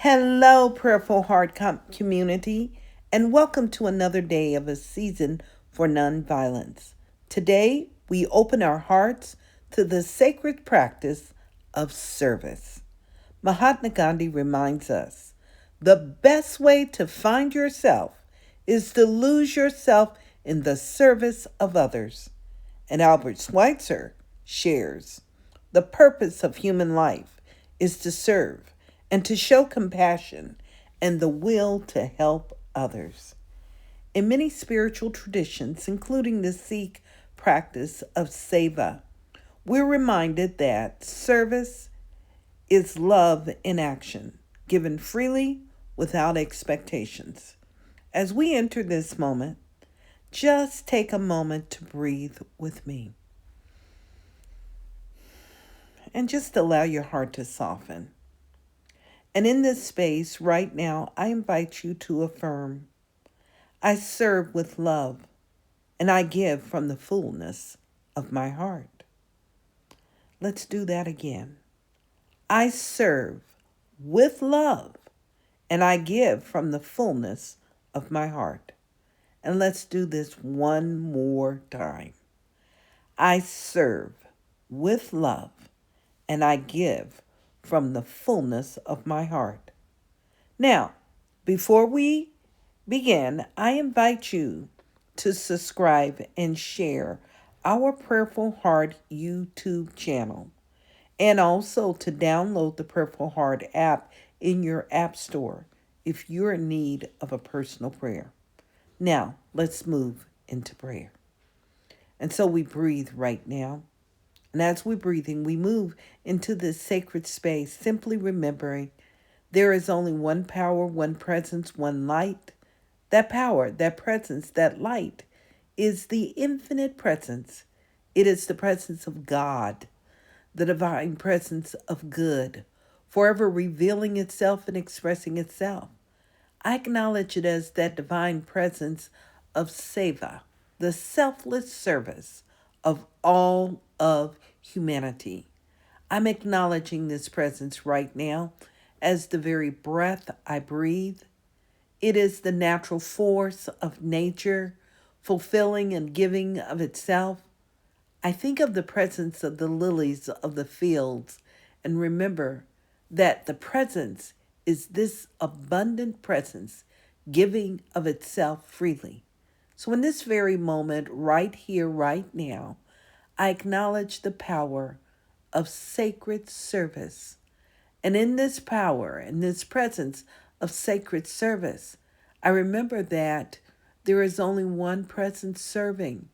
Hello, Prayerful Heart community, and welcome to another day of a season for nonviolence. Today, we open our hearts to the sacred practice of service. Mahatma Gandhi reminds us the best way to find yourself is to lose yourself in the service of others. And Albert Schweitzer shares the purpose of human life is to serve and to show compassion and the will to help others. In many spiritual traditions, including the Sikh practice of seva, we're reminded that service is love in action, given freely without expectations. As we enter this moment, just take a moment to breathe with me and just allow your heart to soften. And in this space right now, I invite you to affirm, I serve with love and I give from the fullness of my heart. Let's do that again. I serve with love and I give from the fullness of my heart. And let's do this one more time. I serve with love and I give from the fullness of my heart. Now, before we begin, I invite you to subscribe and share our Prayerful Heart YouTube channel, and also to download the Prayerful Heart app in your app store if you're in need of a personal prayer. Now, let's move into prayer. And so we breathe right now. And as we're breathing, we move into this sacred space, simply remembering there is only one power, one presence, one light. That power, that presence, that light is the infinite presence. It is the presence of God, the divine presence of good, forever revealing itself and expressing itself. I acknowledge it as that divine presence of seva, the selfless service of all of humanity. I'm acknowledging this presence right now as the very breath I breathe. It is the natural force of nature, fulfilling and giving of itself. I think of the presence of the lilies of the fields and remember that the presence is this abundant presence giving of itself freely. So in this very moment, right here, right now, I acknowledge the power of sacred service. And in this power, in this presence of sacred service, I remember that there is only one presence serving.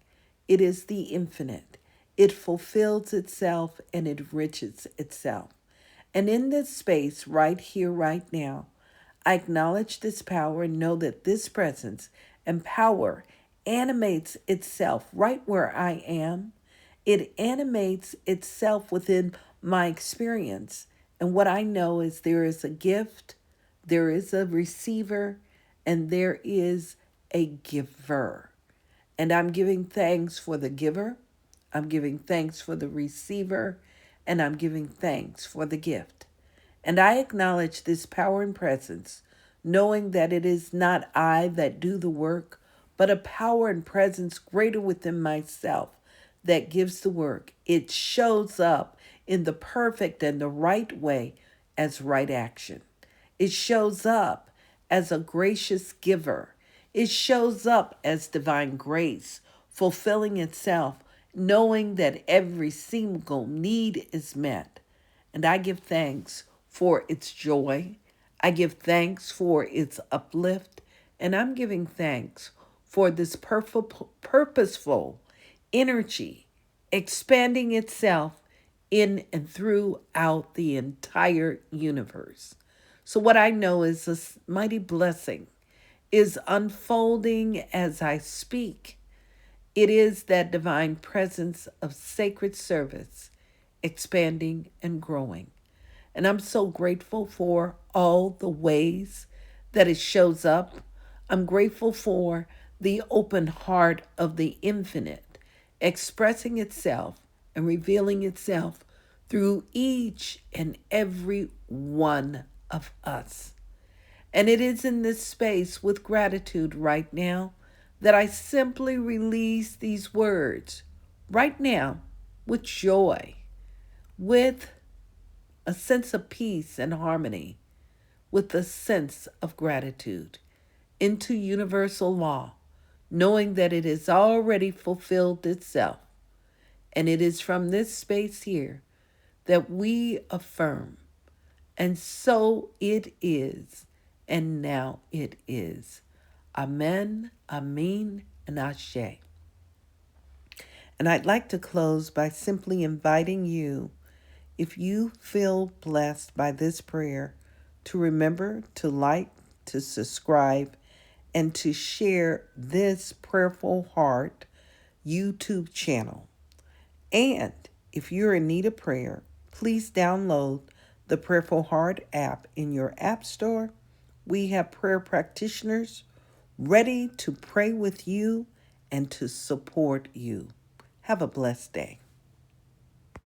It is the infinite. It fulfills itself and it enriches itself. And in this space, right here, right now, I acknowledge this power and know that this presence and power animates itself right where I am. It animates itself within my experience. And what I know is there is a gift, there is a receiver, and there is a giver. And I'm giving thanks for the giver, I'm giving thanks for the receiver, and I'm giving thanks for the gift. And I acknowledge this power and presence, knowing that it is not I that do the work, but a power and presence greater within myself that gives the work. It shows up in the perfect and the right way as right action. It shows up as a gracious giver. It shows up as divine grace, fulfilling itself, knowing that every single need is met. And I give thanks for its joy. I give thanks for its uplift. And I'm giving thanks for this purposeful energy expanding itself in and throughout the entire universe. So what I know is this mighty blessing is unfolding as I speak. It is that divine presence of sacred service expanding and growing. And I'm so grateful for all the ways that it shows up. I'm grateful for the open heart of the infinite expressing itself and revealing itself through each and every one of us. And it is in this space with gratitude right now that I simply release these words right now with joy, with a sense of peace and harmony, with a sense of gratitude into universal law, knowing that it has already fulfilled itself. And it is from this space here that we affirm. And so it is, and now it is. Amen, Amen, and Ashe. And I'd like to close by simply inviting you, if you feel blessed by this prayer, to remember to like, to subscribe, and to share this Prayerful Heart YouTube channel. And if you're in need of prayer, please download the Prayerful Heart app in your app store. We have prayer practitioners ready to pray with you and to support you. Have a blessed day.